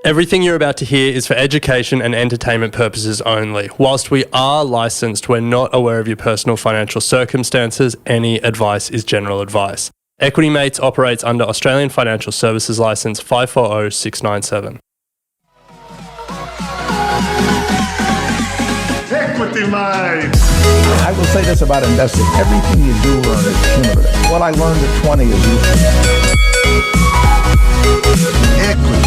Everything you're about to hear is for education and entertainment purposes only. Whilst we are licensed, we're not aware of your personal financial circumstances. Any advice is general advice. Equity Mates operates under Australian Financial Services Licence 540697. Equity Mates! I will say this about investing. Everything you do learn is cumulative. What I learned at 20 is useful. Equity.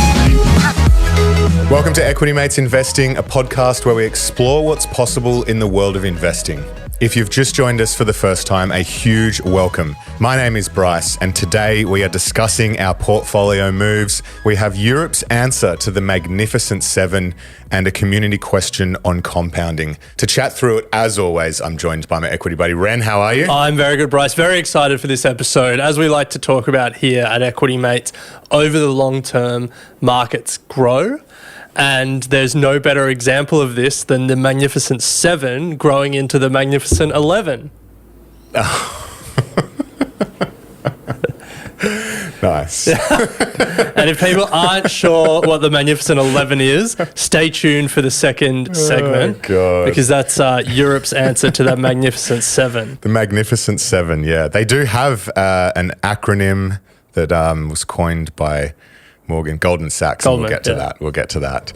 Welcome to Equity Mates Investing, a podcast where we explore what's possible in the world of investing. If you've just joined us for the first time, a huge welcome. My name is Bryce, and today we are discussing our portfolio moves. We have Europe's answer to the Magnificent Seven and a community question on compounding. To chat through it, as always, I'm joined by my equity buddy, Ren. How are you? I'm very good, Bryce. Very excited for this episode. As we like to talk about here at Equity Mates, over the long term, markets grow. And there's no better example of this than the Magnificent Seven growing into the Magnificent 11. Nice. And if people aren't sure what the Magnificent 11 is, stay tuned for the second segment. God. Because that's Europe's answer to that Magnificent Seven. The Magnificent Seven, yeah. They do have an acronym that was coined by Goldman Sachs. We'll get to that.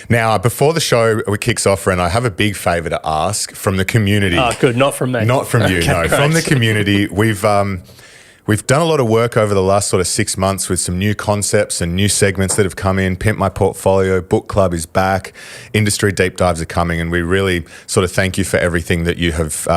Now, before the show kicks off, Ren, I have a big favour to ask from the community. Oh, good. Not from me. Not from you, Okay, no. great. From the community. We've done a lot of work over the last sort of 6 months with some new concepts and new segments that have come in. Pimp My Portfolio, Book Club is back, industry deep dives are coming, and we really sort of thank you for everything that you have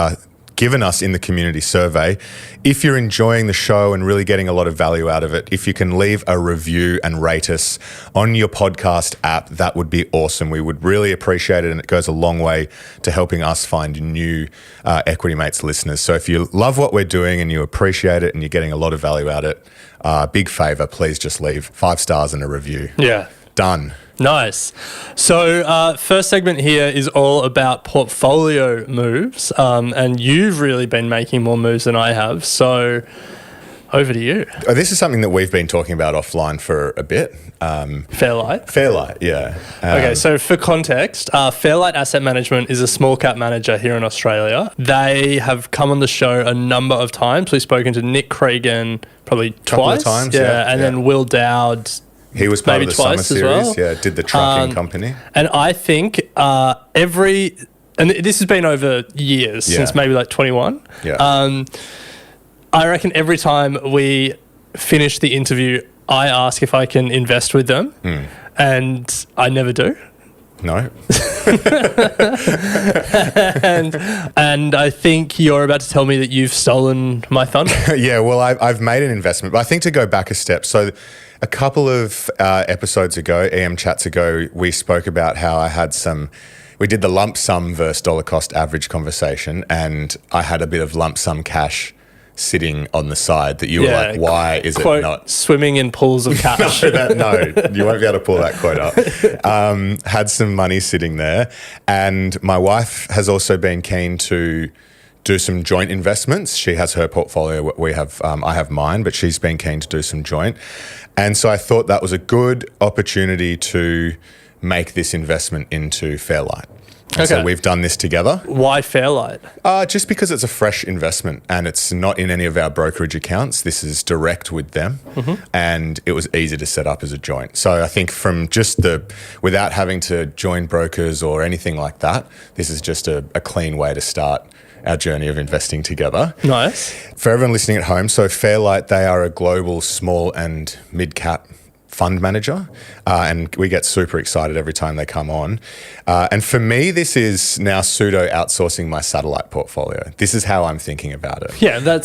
given us in the community survey. If you're enjoying the show and really getting a lot of value out of it, if you can leave a review and rate us on your podcast app, that would be awesome. We would really appreciate it, and it goes a long way to helping us find new Equity Mates listeners. So if you love what we're doing and you appreciate it and you're getting a lot of value out of it, big favour, please just leave 5 stars and a review. Yeah. Done. Nice. So first segment here is all about portfolio moves, and you've really been making more moves than I have. So over to you. This is something that we've been talking about offline for a bit. Fairlight? Fairlight, yeah. Okay, so for context, Fairlight Asset Management is a small cap manager here in Australia. They have come on the show a number of times. We've spoken to Nick Cregan probably twice. Couple of times, and then Will Dowd. He was part maybe of the summer twice series, as well. yeah, did the trucking company. And I think and this has been over years, since maybe like 21. Yeah. I reckon every time we finish the interview, I ask if I can invest with them, and I never do. No. and I think you're about to tell me that you've stolen my thunder. Yeah, well, I've made an investment, but I think to go back a step, so a couple of episodes ago, EM Chats ago, we spoke about how we did the lump sum versus dollar cost average conversation, and I had a bit of lump sum cash sitting on the side that you were like, why is quote, it not swimming in pools of cash? No, you won't be able to pull that quote up. Had some money sitting there, and my wife has also been keen to do some joint investments. She has her portfolio. I have mine, but she's been keen to do some joint. And so I thought that was a good opportunity to make this investment into Fairlight. Okay. So we've done this together. Why Fairlight? Just because it's a fresh investment and it's not in any of our brokerage accounts. This is direct with them, and it was easy to set up as a joint. So I think from just without having to join brokers or anything like that, this is just a clean way to start our journey of investing together. Nice. For everyone listening at home, so Fairlight, they are a global small and mid-cap fund manager, and we get super excited every time they come on. And for me, this is now pseudo outsourcing my satellite portfolio. This is how I'm thinking about it. Yeah, that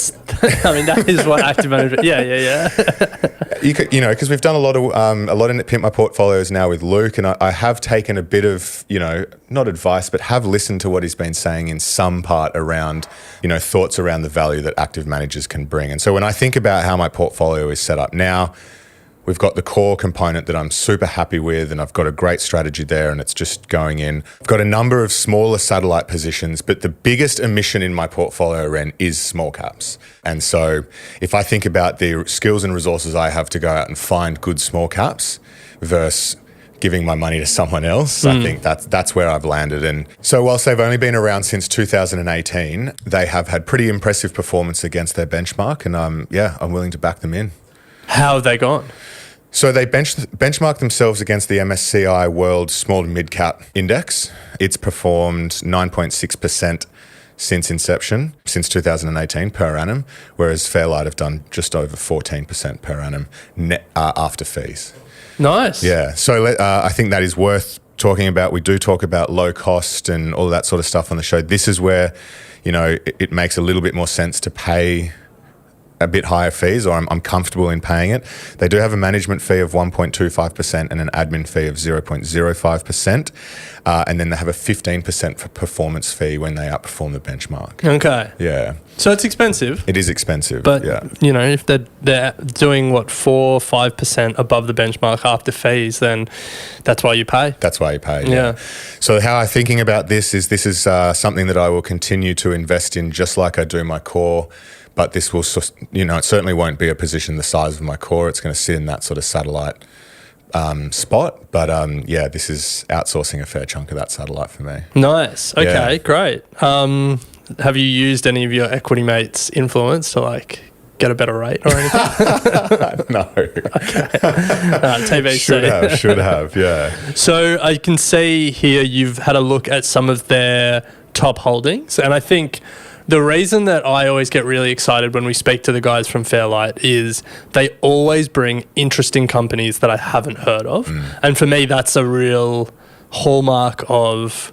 is what active management. Yeah. Because we've done a lot in Pimp My Portfolios now with Luke, and I have taken a bit of, not advice, but have listened to what he's been saying in some part around, thoughts around the value that active managers can bring. And so when I think about how my portfolio is set up now, we've got the core component that I'm super happy with, and I've got a great strategy there, and it's just going in. I've got a number of smaller satellite positions, but the biggest emission in my portfolio, Ren, is small caps. And so if I think about the skills and resources I have to go out and find good small caps versus giving my money to someone else. I think that's where I've landed. And so whilst they've only been around since 2018, they have had pretty impressive performance against their benchmark. And I'm willing to back them in. How have they gone? So they benchmarked themselves against the MSCI World Small and Mid Cap Index. It's performed 9.6% since inception, since 2018 per annum, whereas Fairlight have done just over 14% per annum net, after fees. Nice. Yeah. So I think that is worth talking about. We do talk about low cost and all that sort of stuff on the show. This is where, it makes a little bit more sense to pay a bit higher fees, or I'm comfortable in paying it. They do have a management fee of 1.25% and an admin fee of 0.05%. And then they have a 15% for performance fee when they outperform the benchmark. Okay. Yeah. So it's expensive. It is expensive. But, yeah. If they're doing 4-5% above the benchmark after fees, then that's why you pay. That's why you pay. Yeah. So how I'm thinking about this is something that I will continue to invest in, just like I do my core. But this will, it certainly won't be a position the size of my core. It's going to sit in that sort of satellite spot. But this is outsourcing a fair chunk of that satellite for me. Nice. Okay, Yeah. great. Have you used any of your equity mates' influence to get a better rate or anything? No. TBC. Should have, yeah. So I can see here you've had a look at some of their top holdings, and I think the reason that I always get really excited when we speak to the guys from Fairlight is they always bring interesting companies that I haven't heard of. And for me, that's a real hallmark of,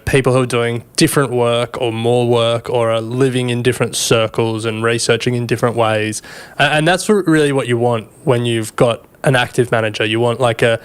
people who are doing different work or more work or are living in different circles and researching in different ways. And that's really what you want when you've got an active manager. You want a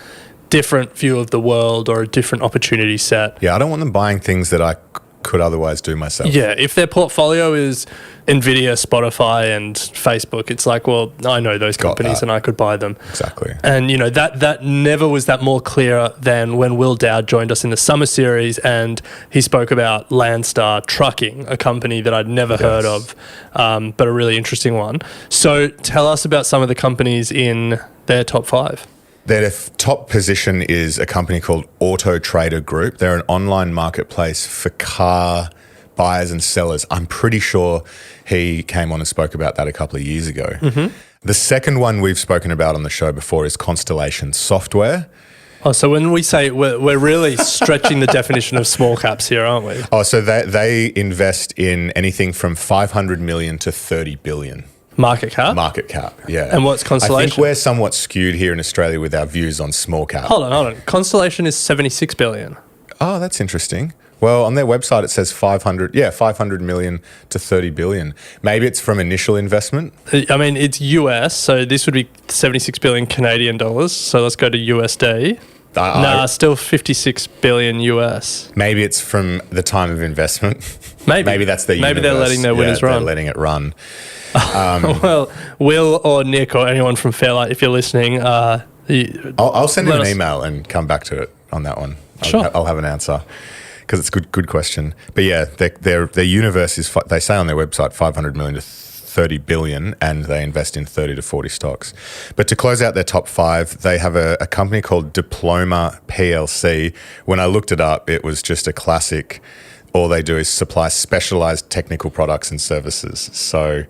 different view of the world or a different opportunity set. Yeah, I don't want them buying things that I could otherwise do myself. Yeah, if their portfolio is Nvidia, Spotify, and Facebook, it's I know those companies and I could buy them. Exactly. And that never was that more clear than when Will Dowd joined us in the summer series, and he spoke about Landstar Trucking, a company that I'd never heard of, but a really interesting one. So tell us about some of the companies in their top 5. Their top position is a company called Auto Trader Group. They're an online marketplace for car buyers and sellers. I'm pretty sure he came on and spoke about that a couple of years ago. Mm-hmm. The second one we've spoken about on the show before is Constellation Software. Oh, so when we say we're really stretching the definition of small caps here, aren't we? Oh, so they invest in anything from 500 million to 30 billion. Market cap? Market cap, yeah. And what's Constellation? I think we're somewhat skewed here in Australia with our views on small cap. Hold on. Constellation is 76 billion. Oh, that's interesting. Well, on their website it says 500 million to 30 billion. Maybe it's from initial investment. I mean, it's US, so this would be 76 billion Canadian dollars. So let's go to USD. Still 56 billion US. Maybe it's from the time of investment. Maybe that's their universe. Maybe they're letting their winners run. They're letting it run. Well, Will or Nick or anyone from Fairlight, if you're listening, I'll send in an email and come back to it on that one. Sure. I'll have an answer because it's a good question. But yeah, their universe is, they say on their website, 500 million to 30 billion, and they invest in 30 to 40 stocks. But to close out their top 5, they have a company called Diploma PLC. When I looked it up, it was just a classic. All they do is supply specialized technical products and services. So,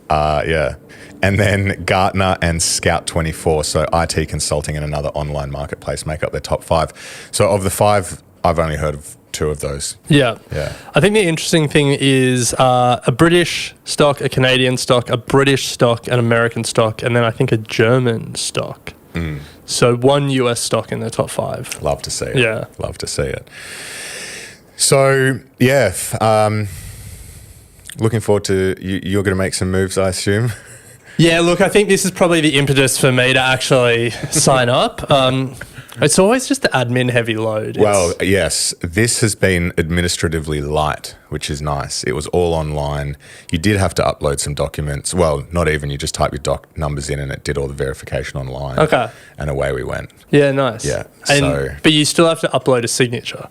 yeah. And then Gartner and Scout24, so IT consulting and another online marketplace, make up their top 5. So of the 5, I've only heard of 2 of those. Yeah. Yeah. I think the interesting thing is a British stock, a Canadian stock, a British stock, an American stock, and then I think a German stock. So one US stock in their top 5. Love to see it. Yeah. Love to see it. So, yeah, looking forward to you're going to make some moves, I assume. Yeah, look, I think this is probably the impetus for me to actually sign up. It's always just the admin heavy load. Well, yes, this has been administratively light, which is nice. It was all online. You did have to upload some documents. Well, not even. You just type your doc numbers in and it did all the verification online. Okay. And away we went. Yeah, nice. Yeah. But you still have to upload a signature.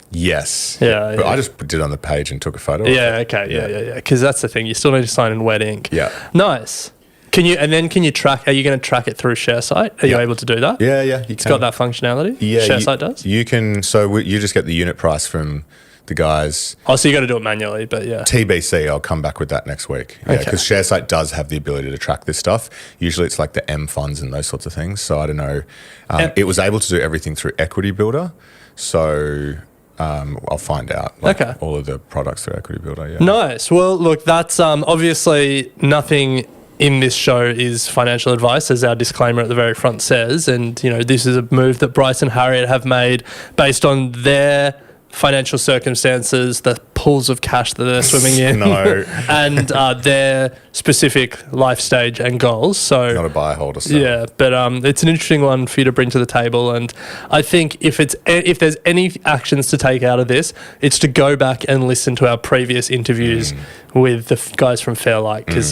Yes. Yeah. But I just did it on the page and took a photo. Yeah, okay. Yeah. Because that's the thing. You still need to sign in wet ink. Yeah. Nice. Can you track? Are you going to track it through ShareSite? Are you able to do that? Yeah, you It's got that functionality. Yeah, ShareSite does. You can. So you just get the unit price from the guys. Oh, so you got to do it manually, but yeah. TBC, I'll come back with that next week. Yeah, because ShareSite does have the ability to track this stuff. Usually it's like the M funds and those sorts of things. So I don't know. It was able to do everything through Equity Builder. So I'll find out all of the products through Equity Builder. Yeah. Nice. Well, look, that's obviously nothing in this show is financial advice, as our disclaimer at the very front says. And, this is a move that Bryce and Harriet have made based on their financial circumstances, the pools of cash that they're swimming in, and their specific life stage and goals. So not a buy, hold, or sell. Yeah, but it's an interesting one for you to bring to the table. And I think if there's any actions to take out of this, it's to go back and listen to our previous interviews with the guys from Fairlight, because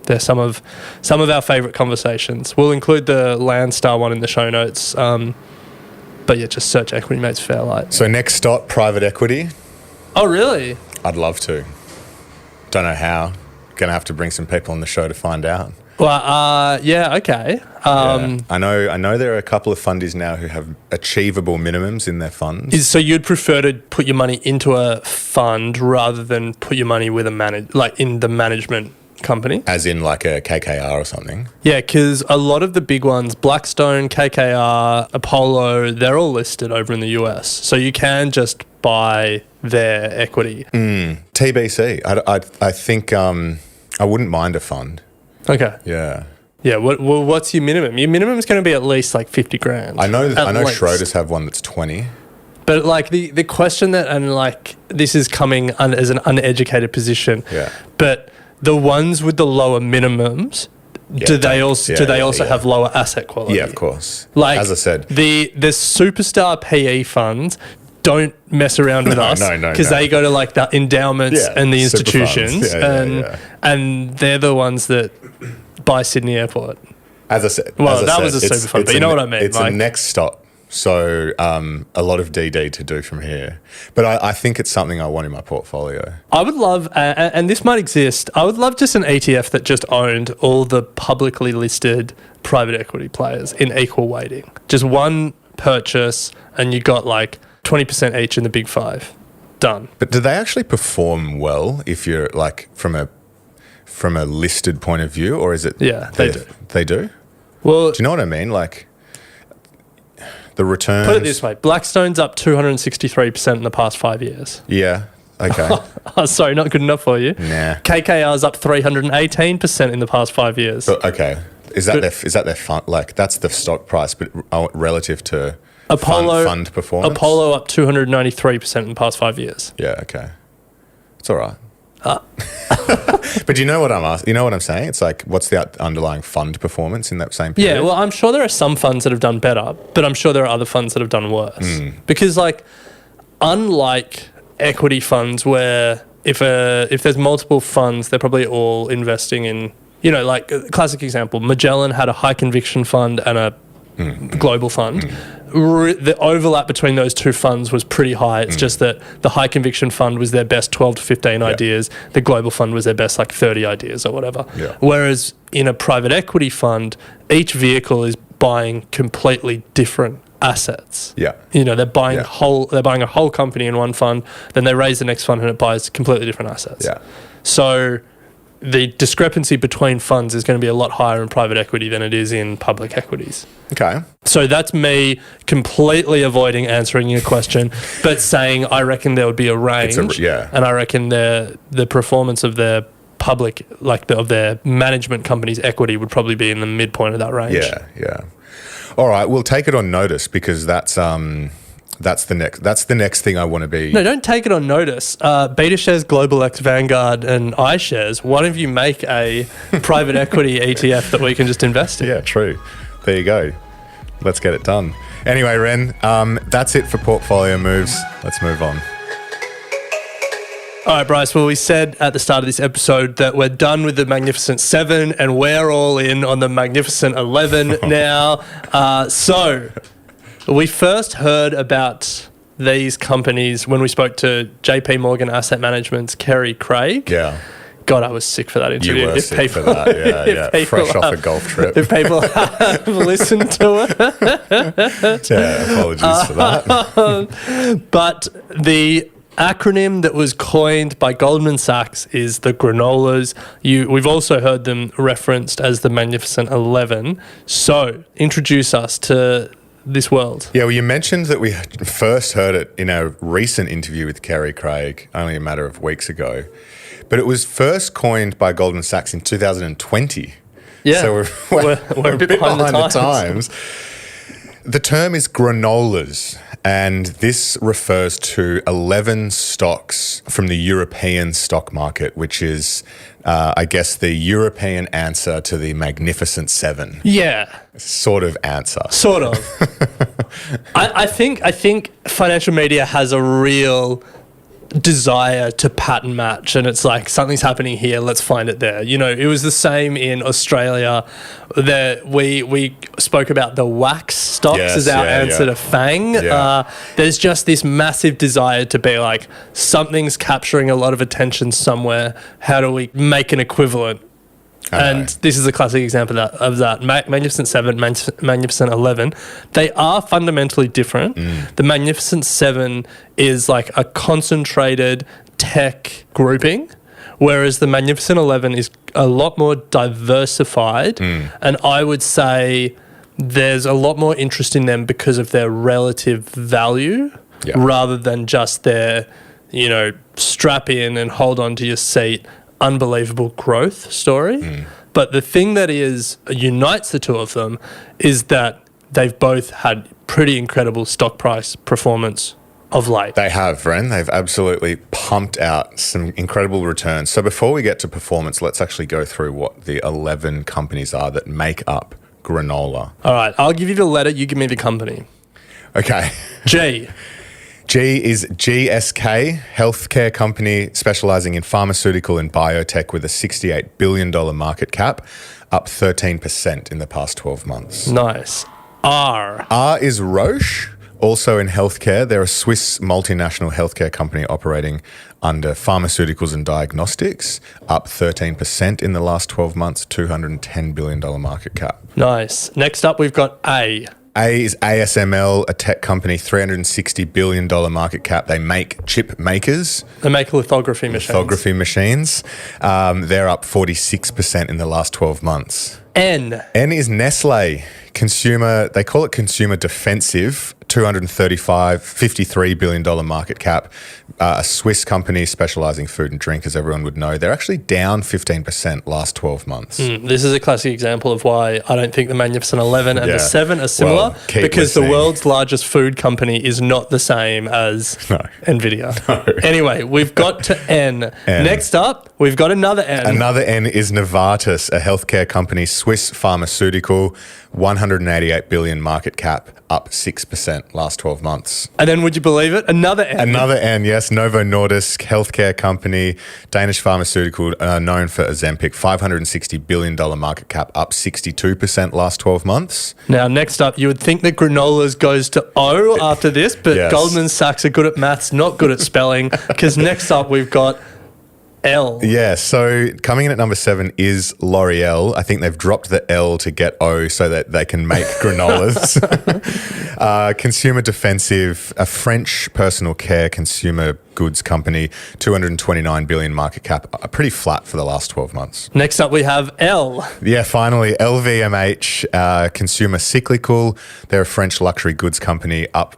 they're some of our favourite conversations. We'll include the Landstar one in the show notes. But yeah, just search Equity Mates Fairlight. So next stop, private equity. Oh, really? I'd love to. Don't know how. Going to have to bring some people on the show to find out. Well, yeah, okay. I know there are a couple of fundies now who have achievable minimums in their funds. So you'd prefer to put your money into a fund rather than put your money with in the management company? As in like a KKR or something? Yeah, because a lot of the big ones, Blackstone, KKR, Apollo, they're all listed over in the US. So you can just buy their equity. TBC. I think I wouldn't mind a fund. Okay. Yeah. Yeah, what's your minimum? Your minimum is going to be at least like 50 grand. I know Schroders have one that's 20. But like the question that, and like this is coming as an uneducated position. Yeah. But the ones with the lower minimums, do they also have lower asset quality? Yeah, of course. Like, as I said, the superstar PE funds don't mess around with us because they go to like the endowments and the institutions, and they're the ones that buy Sydney Airport. As I said, that was a super fund, but you know what I mean. It's a next stop. So a lot of DD to do from here. But I think it's something I want in my portfolio. I would love, and this might exist, I would love just an ETF that just owned all the publicly listed private equity players in equal weighting. Just one purchase and you got like 20% each in the big five. Done. But do they actually perform well if you're like from a listed point of view, or is it? Yeah, they do. They do? Well, do you know what I mean? Like, the returns. Put it this way: Blackstone's up 263% in the past 5 years. Yeah. Okay. Oh, sorry, not good enough for you. Nah. KKR's up 318% in the past 5 years. But, okay. Is that their fund? Like, that's the stock price, but relative to fund performance. Apollo up 293% in the past 5 years. Yeah. Okay. It's all right. But you know what I'm asking? You know what I'm saying? It's like, what's the underlying fund performance in that same period? Yeah, well, I'm sure there are some funds that have done better, but I'm sure there are other funds that have done worse. Because, like, unlike equity funds where if there's multiple funds, they're probably all investing in, like a classic example, Magellan had a high conviction fund and a global fund. The overlap between those two funds was pretty high. It's just that the high conviction fund was their best 12 to 15 ideas. The global fund was their best like 30 ideas or whatever. Yeah. Whereas in a private equity fund, each vehicle is buying completely different assets. Yeah. They're buying a whole company in one fund, then they raise the next fund and it buys completely different assets. Yeah. So the discrepancy between funds is going to be a lot higher in private equity than it is in public equities. Okay. So that's me completely avoiding answering your question, but saying I reckon there would be a range. And I reckon the performance of their public, of their management company's equity would probably be in the midpoint of that range. Yeah, yeah. All right, we'll take it on notice because that's the next thing I want to be. No, don't take it on notice. BetaShares, Global X, Vanguard, and iShares. Why don't you make a private equity ETF that we can just invest in? Yeah, true. There you go. Let's get it done. Anyway, Ren, that's it for portfolio moves. Let's move on. All right, Bryce. Well, we said at the start of this episode that we're done with the Magnificent 7 and we're all in on the Magnificent 11 now. So we first heard about these companies when we spoke to JP Morgan Asset Management's Kerry Craig. Yeah. God, I was sick for that interview. You were sick for that, yeah. Fresh off a golf trip. If people have listened to it. Yeah, apologies for that. But the acronym that was coined by Goldman Sachs is the GRANOLAS. We've also heard them referenced as the Magnificent 11. So, introduce us to this world. Yeah, well, you mentioned that we first heard it in a recent interview with Kerry Craig, only a matter of weeks ago. But it was first coined by Goldman Sachs in 2020. Yeah, so we're a bit behind the times. The term is granolas, and this refers to 11 stocks from the European stock market, which is, I guess, the European answer to the Magnificent Seven. Yeah. Sort of answer. Sort of. I think financial media has a real desire to pattern match, and it's like, something's happening here, let's find it there. You know, it was the same in Australia. We spoke about the wax stocks as our answer to FANG. There's just this massive desire to be like, something's capturing a lot of attention somewhere. How do we make an equivalent? And this is a classic example of that. Magnificent 7, Magnificent 11, they are fundamentally different. The Magnificent 7 is like a concentrated tech grouping, whereas the Magnificent 11 is a lot more diversified. And I would say there's a lot more interest in them because of their relative value rather than just their, strap in and hold on to your seat unbelievable growth story. But the thing that unites the two of them is that they've both had pretty incredible stock price performance of late. They have, Ren. They've absolutely pumped out some incredible returns. So before we get to performance, let's actually go through what the 11 companies are that make up Granola. All right, I'll give you the letter, you give me the company. Okay. G. G is GSK, healthcare company specialising in pharmaceutical and biotech with a $68 billion market cap, up 13% in the past 12 months. Nice. R. R is Roche, also in healthcare. They're a Swiss multinational healthcare company operating under pharmaceuticals and diagnostics, up 13% in the last 12 months, $210 billion market cap. Nice. Next up, we've got A. A is ASML, a tech company, $360 billion market cap. They make chip makers. They make lithography machines. They're up 46% in the last 12 months. N. N is Nestle, consumer, they call it consumer defensive, $53 billion market cap, a Swiss company specialising food and drink, as everyone would know. They're actually down 15% last 12 months. This is a classic example of why I don't think the Magnificent 11 and the 7 are similar, because the world's largest food company is not the same as NVIDIA. Anyway, we've got to N. Next up, we've got another N. Another N is Novartis, a healthcare company, Swiss pharmaceutical, $188 billion market cap, up 6% last 12 months. And then, would you believe it? Another N. Another N, yes. Novo Nordisk, healthcare company, Danish pharmaceutical, known for Ozempic, $560 billion market cap, up 62% last 12 months. Now, next up, you would think that Granolas goes to O after this, but Goldman Sachs are good at maths, not good at spelling, because next up we've got L. Yeah, so coming in at number 7 is L'Oreal. I think they've dropped the L to get O so that they can make granolas. Consumer defensive, a French personal care consumer goods company, $229 billion market cap, pretty flat for the last 12 months. Next up, we have L. Yeah, finally, LVMH, consumer cyclical. They're a French luxury goods company, up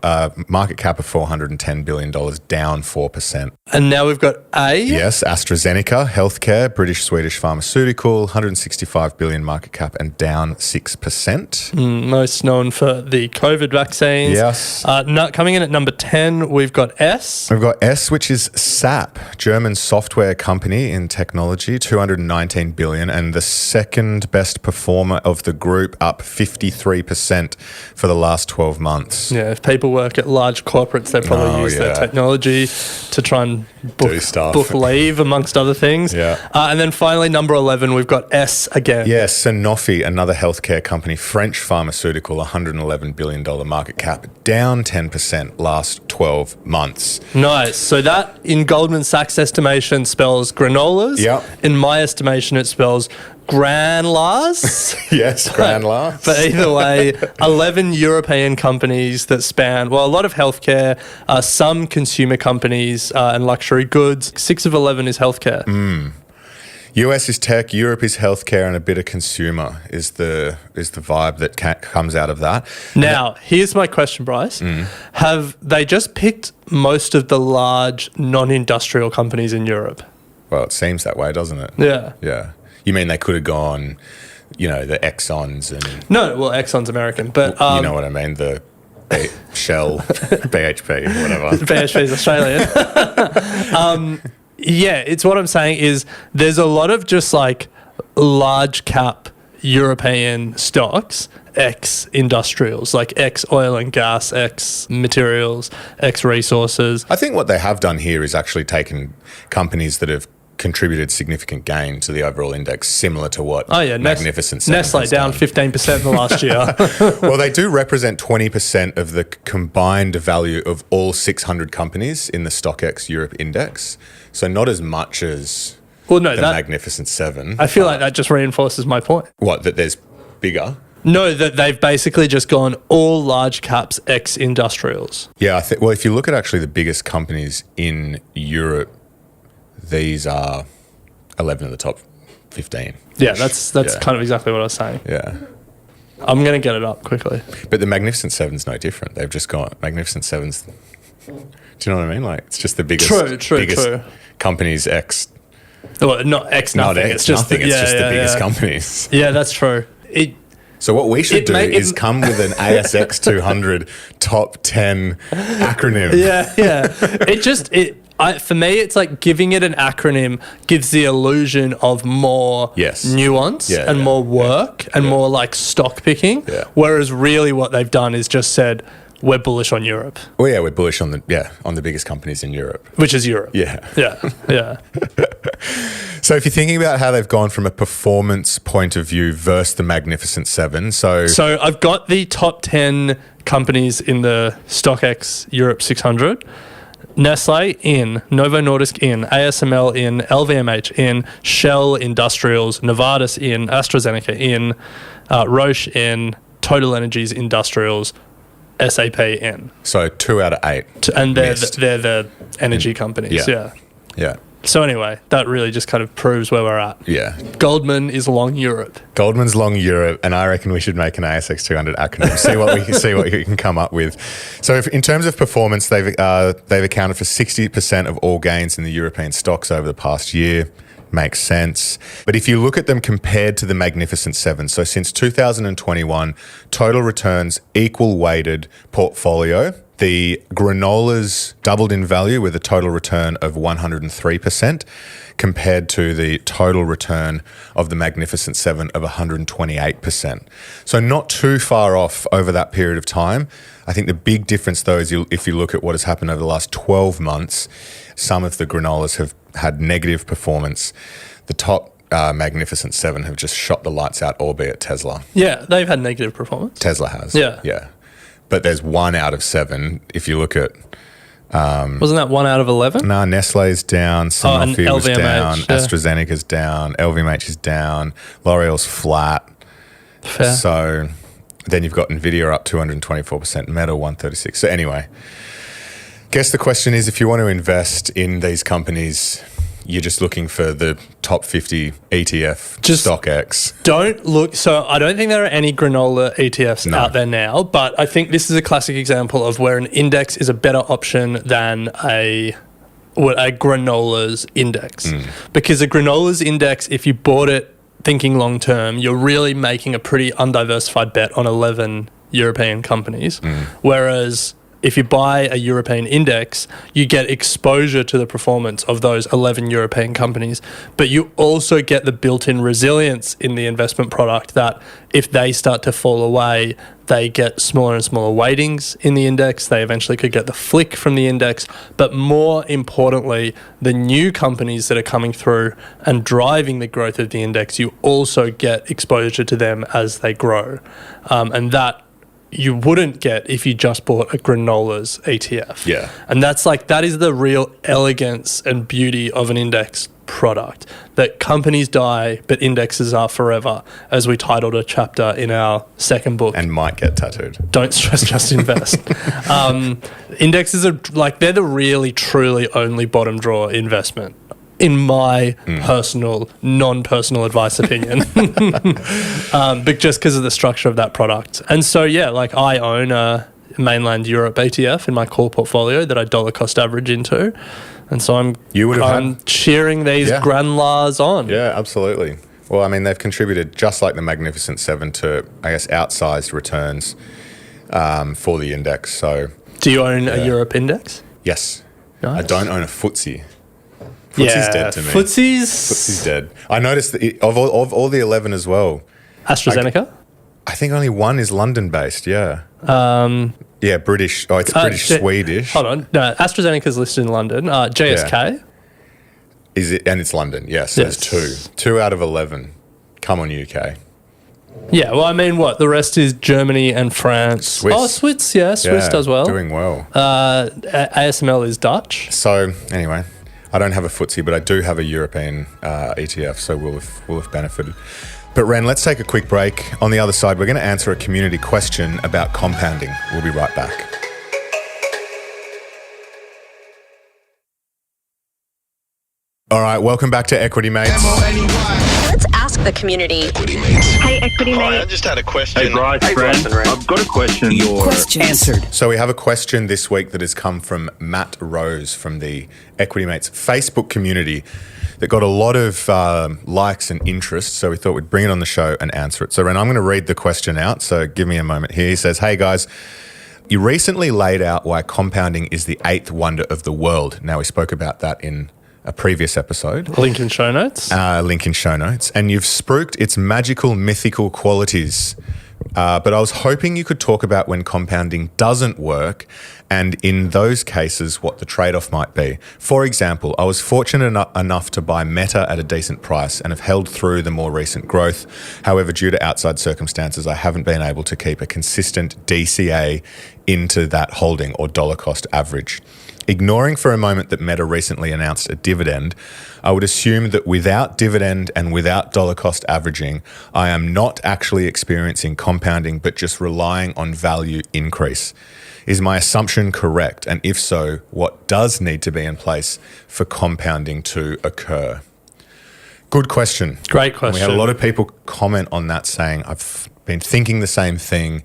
market cap of $410 billion, down 4%. And now we've got A. Yes, AstraZeneca, healthcare, British-Swedish pharmaceutical, $165 billion market cap and down 6%. Most known for the COVID vaccines. Yes. Coming in at number 10, we've got S. We've got S, which is SAP, German software company in technology, $219 billion, and the second best performer of the group, up 53% for the last 12 months. Yeah, if people work at large corporates, they probably use their technology to try and book leave, amongst other things. Yeah. And then finally, number 11, we've got S again. Yeah, Sanofi, another healthcare company, French pharmaceutical, $111 billion market cap, down 10% last 12 months. Nice. So that, in Goldman Sachs' estimation, spells granolas. Yep. In my estimation, it spells GRANOLAS. Yes, GRANOLAS. But either way, 11 European companies that span, well, a lot of healthcare, some consumer companies and luxury goods. 6 of 11 is healthcare. US is tech, Europe is healthcare, and a bit of consumer is the vibe that comes out of that. Now, here's my question, Bryce. Have they just picked most of the large non-industrial companies in Europe? Well, it seems that way, doesn't it? Yeah. Yeah. You mean they could have gone, the Exxons and... No, well, Exxon's American, but... you know what I mean, the Shell, BHP, whatever. BHP's Australian. Yeah, it's what I'm saying is there's a lot of just like large cap European stocks, ex-industrials, like ex-oil and gas, ex-materials, ex-resources. I think what they have done here is actually taken companies that have contributed significant gain to the overall index, similar to what Magnificent Seven Nestle has down done. 15% in the last year. Well, they do represent 20% of the combined value of all 600 companies in the StockX Europe index. So not as much as the Magnificent Seven. I feel like that just reinforces my point. What, that there's bigger? No, that they've basically just gone all large caps ex-industrials. Yeah, well, if you look at actually the biggest companies in Europe, these are 11 of the top 15. Yeah, that's kind of exactly what I was saying. Yeah. I'm going to get it up quickly. But the Magnificent Seven's no different. They've just got Magnificent Seven's. Do you know what I mean? Like, it's just the biggest, biggest companies ex. Well, not ex nothing. Not ex it's just nothing. It's just the biggest companies. Yeah, that's true. So what we should do is come with an ASX 200 top 10 acronym. Yeah. For me, it's like giving it an acronym gives the illusion of more nuance and more work and more like stock picking. Yeah. Whereas really what they've done is just said, we're bullish on Europe. Well, yeah, we're bullish on the biggest companies in Europe. Which is Europe. Yeah. So if you're thinking about how they've gone from a performance point of view versus the Magnificent Seven, so I've got the top 10 companies in the StockX Europe 600. Nestle in, Novo Nordisk in, ASML in, LVMH in, Shell Industrials, Novartis in, AstraZeneca in, Roche in, Total Energies Industrials, SAP in. So 2 out of 8. And they're the energy companies. Yeah. So anyway, that really just kind of proves where we're at. Yeah. Goldman is long Europe. Goldman's long Europe, and I reckon we should make an ASX 200 acronym. See what we can come up with. So in terms of performance, they've accounted for 60% of all gains in the European stocks over the past year. Makes sense. But if you look at them compared to the Magnificent Seven, so since 2021, total returns equal weighted portfolio. The granolas doubled in value with a total return of 103% compared to the total return of the Magnificent Seven of 128%. So not too far off over that period of time. I think the big difference, though, is if you look at what has happened over the last 12 months, some of the granolas have had negative performance. The top Magnificent Seven have just shot the lights out, albeit Tesla. Yeah, they've had negative performance. Tesla has. Yeah. But there's 1 out of 7 if you look at... wasn't that 1 out of 11? No, Nestle's down, Sanofi was down, AstraZeneca's down, LVMH is down, L'Oreal's flat. Fair. So then you've got Nvidia up 224%, Meta 136. So anyway, guess the question is, if you want to invest in these companies, you're just looking for the top 50 ETF, StockX. Don't look. So I don't think there are any granola ETFs out there now, but I think this is a classic example of where an index is a better option than a granola's index. Because a granola's index, if you bought it thinking long term, you're really making a pretty undiversified bet on 11 European companies. Whereas if you buy a European index, you get exposure to the performance of those 11 European companies, but you also get the built-in resilience in the investment product that if they start to fall away, they get smaller and smaller weightings in the index. They eventually could get the flick from the index. But more importantly, the new companies that are coming through and driving the growth of the index, you also get exposure to them as they grow. And that you wouldn't get if you just bought a GRANOLAS ETF. Yeah. And that is the real elegance and beauty of an index product, that companies die, but indexes are forever, as we titled a chapter in our second book. And might get tattooed. Don't stress, just invest. Indexes are they're the really, truly only bottom drawer investment, in my personal, non-personal advice opinion, but just because of the structure of that product. And so, I own a mainland Europe ETF in my core portfolio that I dollar cost average into. And so I'm cheering these GRANOLAS on. Yeah, absolutely. Well, I mean, they've contributed, just like the Magnificent Seven, to, I guess, outsized returns for the index. So, do you own a Europe index? Yes. Nice. I don't own a FTSE. FTSE's dead to me. FTSE's dead. I noticed that of all the 11 as well. AstraZeneca? I think only one is London-based, yeah. British. Oh, it's British-Swedish. Hold on. No, AstraZeneca's listed in London. GSK? Yeah. Is it? And it's London, yes. So there's two. 2 out of 11. Come on, UK. Yeah, well, I mean, the rest is Germany and France. Swiss. Oh, Swiss, yeah. Swiss does well. Doing well. ASML is Dutch. So, anyway, I don't have a FTSE, but I do have a European ETF, so we'll have benefited. But Ren, let's take a quick break. On the other side, we're going to answer a community question about compounding. We'll be right back. All right, welcome back to Equity Mates. Let's ask the community. Hey, Equity Mate. I just had a question. Hey, Bryce, I've got a question. Your answered. So we have a question this week that has come from Matt Rose from the Equity Mates Facebook community that got a lot of likes and interest. So we thought we'd bring it on the show and answer it. So Ren, I'm going to read the question out. So give me a moment here. He says, hey guys, you recently laid out why compounding is the 8th wonder of the world. Now, we spoke about that in a previous episode. Link in show notes. And you've spruiked its magical, mythical qualities. But I was hoping you could talk about when compounding doesn't work, and in those cases, what the trade-off might be. For example, I was fortunate enough to buy Meta at a decent price and have held through the more recent growth. However, due to outside circumstances, I haven't been able to keep a consistent DCA into that holding or dollar cost average. Ignoring for a moment that Meta recently announced a dividend, I would assume that without dividend and without dollar cost averaging, I am not actually experiencing compounding, but just relying on value increase. Is my assumption correct? And if so, what does need to be in place for compounding to occur? Good question. Great question. We had a lot of people comment on that saying, I've been thinking the same thing.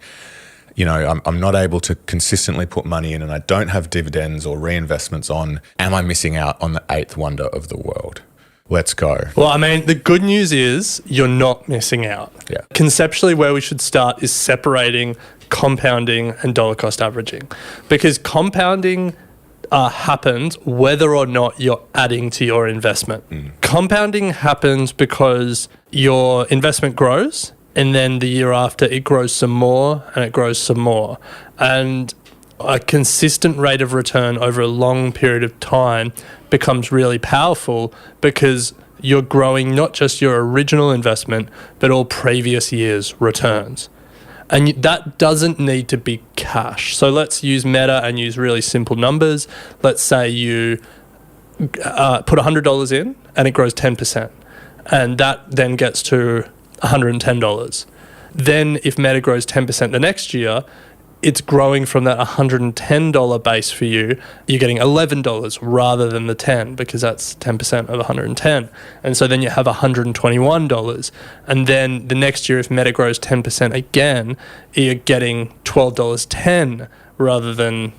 You know, I'm not able to consistently put money in and I don't have dividends or reinvestments on. Am I missing out on the 8th wonder of the world? Let's go. Well, I mean, the good news is you're not missing out. Yeah. Conceptually, where we should start is separating compounding and dollar cost averaging, because compounding happens whether or not you're adding to your investment. Compounding happens because your investment grows, and then the year after it grows some more and it grows some more. And a consistent rate of return over a long period of time becomes really powerful because you're growing not just your original investment, but all previous years' returns. And that doesn't need to be cash. So let's use Meta and use really simple numbers. Let's say you put $100 in and it grows 10%. And that then gets to $110. Then if Meta grows 10% the next year, it's growing from that $110 base for you. You're getting $11 rather than the 10, because that's 10% of 110. And so then you have $121. And then the next year, if Meta grows 10% again, you're getting $12.10 rather than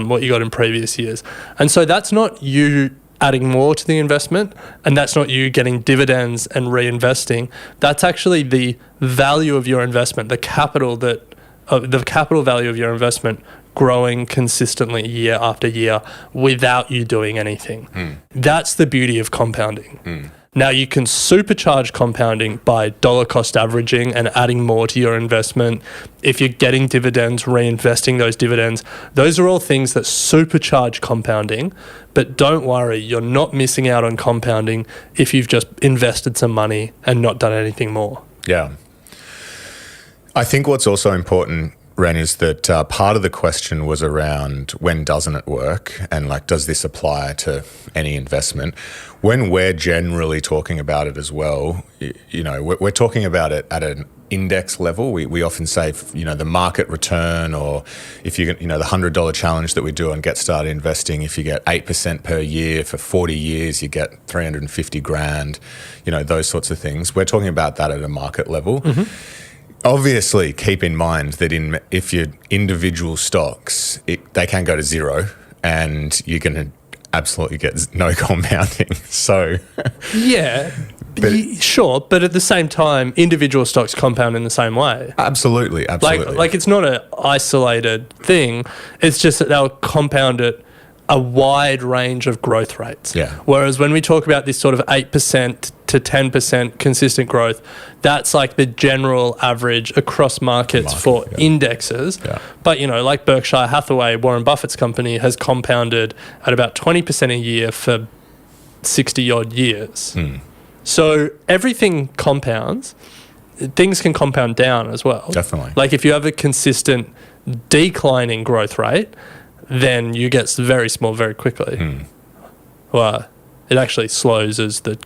what you got in previous years. And so that's not you adding more to the investment, and that's not you getting dividends and reinvesting. That's actually the value of your investment, the capital value of your investment growing consistently year after year without you doing anything. That's the beauty of compounding. Now, you can supercharge compounding by dollar cost averaging and adding more to your investment. If you're getting dividends, reinvesting those dividends, those are all things that supercharge compounding. But don't worry, you're not missing out on compounding if you've just invested some money and not done anything more. Yeah. I think what's also important Ren, is that part of the question was around when doesn't it work, and like, does this apply to any investment? When we're generally talking about it as well, you know, we're talking about it at an index level. We often say, you know, the market return, or if you know, the $100 challenge that we do on Get Started Investing, if you get 8% per year for 40 years, you get 350 grand, you know, those sorts of things. We're talking about that at a market level. Obviously, keep in mind that if you're individual stocks, they can go to zero, and you're going to absolutely get no compounding. So, yeah, sure, but at the same time, individual stocks compound in the same way. Absolutely. Like it's not an isolated thing. It's just that they'll compound at a wide range of growth rates. Yeah. Whereas when we talk about this sort of 8% to 10% consistent growth, that's like the general average across markets for indexes. Yeah. But, you know, like Berkshire Hathaway, Warren Buffett's company, has compounded at about 20% a year for 60 odd years. So everything compounds. Things can compound down as well. Definitely. Like if you have a consistent declining growth rate, then you get very small very quickly. Well, it actually slows as the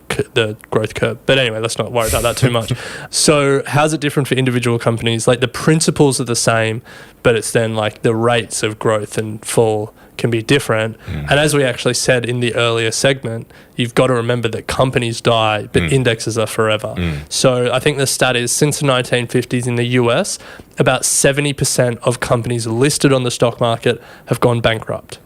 growth curve. But anyway, let's not worry about that too much. So how's it different for individual companies? Like the principles are the same, but it's then like the rates of growth and fall can be different. And as we actually said in the earlier segment, you've got to remember that companies die, but indexes are forever. So I think the stat is since the 1950s in the US, about 70% of companies listed on the stock market have gone bankrupt,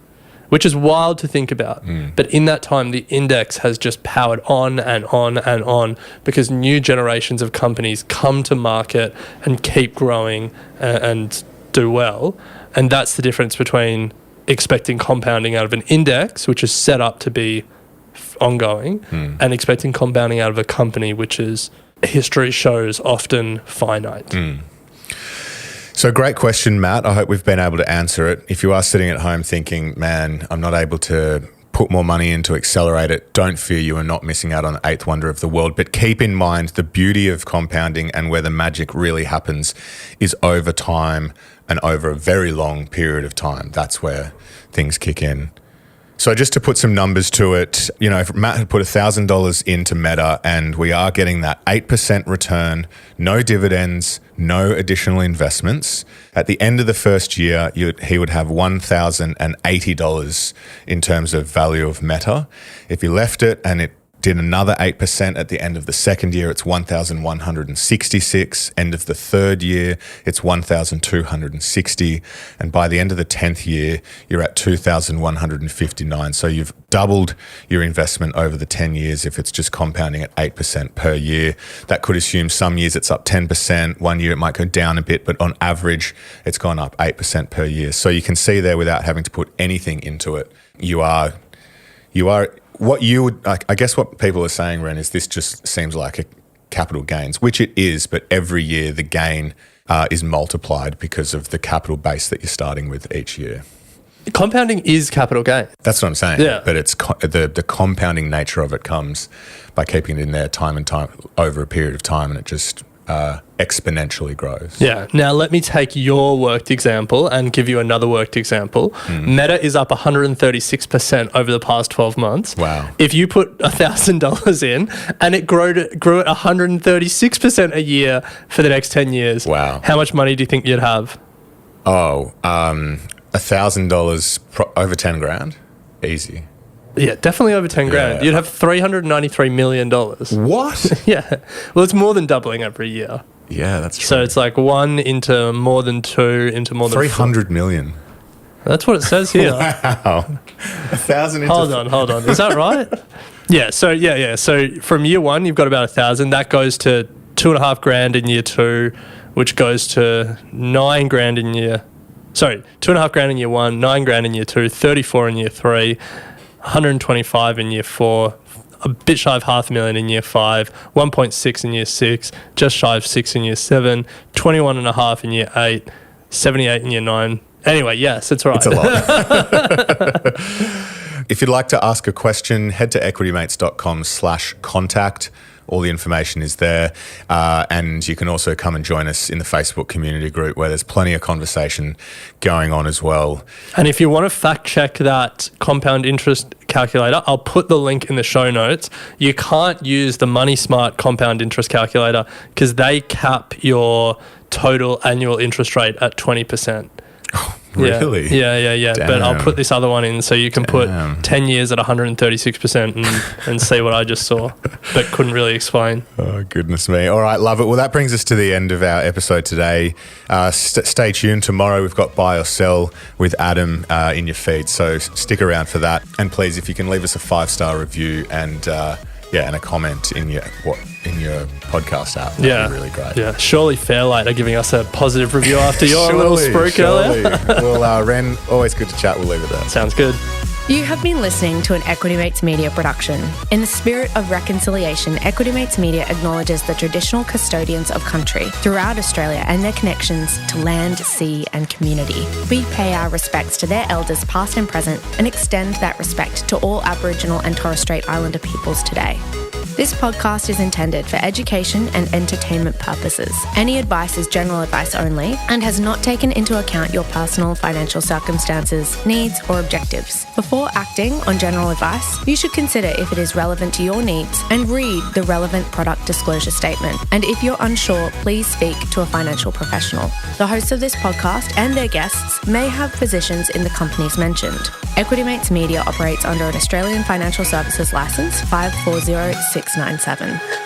which is wild to think about. But in that time, the index has just powered on and on and on because new generations of companies come to market and keep growing and do well. And that's the difference between expecting compounding out of an index, which is set up to be ongoing, and expecting compounding out of a company, which is, history shows, often finite. So great question, Matt. I hope we've been able to answer it. If you are sitting at home thinking, man, I'm not able to put more money in to accelerate it, don't fear, you are not missing out on the eighth wonder of the world. But keep in mind the beauty of compounding and where the magic really happens is over time and over a very long period of time. That's where things kick in. So just to put some numbers to it, you know, if Matt had put $1,000 into Meta and we are getting that 8% return, no dividends, no additional investments, at the end of the first year, he would have $1,080 in terms of value of Meta. If he left it and it did another 8% at the end of the second year, it's 1,166. End of the third year, it's 1,260. And by the end of the 10th year, you're at 2,159. So you've doubled your investment over the 10 years if it's just compounding at 8% per year. That could assume some years it's up 10%, one year it might go down a bit, but on average, it's gone up 8% per year. So you can see there without having to put anything into it, you are what you would, I guess what people are saying, Ren, is this just seems like a capital gains, which it is, but every year the gain is multiplied because of the capital base that you're starting with each year. Compounding is capital gain. That's what I'm saying. Yeah. But it's the compounding nature of it comes by keeping it in there time and time over a period of time, and it just exponentially grows. Yeah. Now, let me take your worked example and give you another worked example. Meta is up 136% over the past 12 months. Wow. If you put $1,000 in and it grew at 136% a year for the next 10 years, wow, how much money do you think you'd have? $1,000 over 10 grand? Easy. Yeah, definitely over 10 grand. You'd have $393 million. What? Yeah. Well, it's more than doubling every year. Yeah, that's true. So it's like 1 into more than 2 into more than 300 million. That's what it says here. Wow. 1,000 into... Hold on. Is that right? Yeah. So from year 1, you've got about 1,000. That goes to 2.5 grand in year 2, which goes to 9 grand in year... Sorry, 2.5 grand in year 1, 9 grand in year 2, 34 in year 3, 125 in year 4, a bit shy of $500,000 in year 5, 1.6 in year 6, just shy of 6 in year 7, 21.5 in year 8, 78 in year 9. Anyway, yes, it's right. It's a lot. If you'd like to ask a question, head to equitymates.com/contact. All the information is there. And you can also come and join us in the Facebook community group where there's plenty of conversation going on as well. And if you want to fact check that compound interest calculator, I'll put the link in the show notes. You can't use the Money Smart compound interest calculator because they cap your total annual interest rate at 20%. Really? Yeah. Damn. But I'll put this other one in so you can put 10 years at 136% and see what I just saw, but couldn't really explain. Oh, goodness me. All right, love it. Well, that brings us to the end of our episode today. Stay tuned. Tomorrow we've got Buy or Sell with Adam in your feed, so stick around for that. And please, if you can leave us a 5-star review and a comment in your podcast app. That'd be really great. Yeah, surely Fairlight are giving us a positive review after your little spruik earlier. Well, Ren, always good to chat. We'll leave it there. Sounds good. You have been listening to an Equity Mates Media production. In the spirit of reconciliation, Equity Mates Media acknowledges the traditional custodians of country throughout Australia and their connections to land, sea and community. We pay our respects to their elders past and present and extend that respect to all Aboriginal and Torres Strait Islander peoples today. This podcast is intended for education and entertainment purposes. Any advice is general advice only and has not taken into account your personal financial circumstances, needs, or objectives. Before acting on general advice, you should consider if it is relevant to your needs and read the relevant product disclosure statement. And if you're unsure, please speak to a financial professional. The hosts of this podcast and their guests may have positions in the companies mentioned. Equity Mates Media operates under an Australian Financial Services Licence 540697.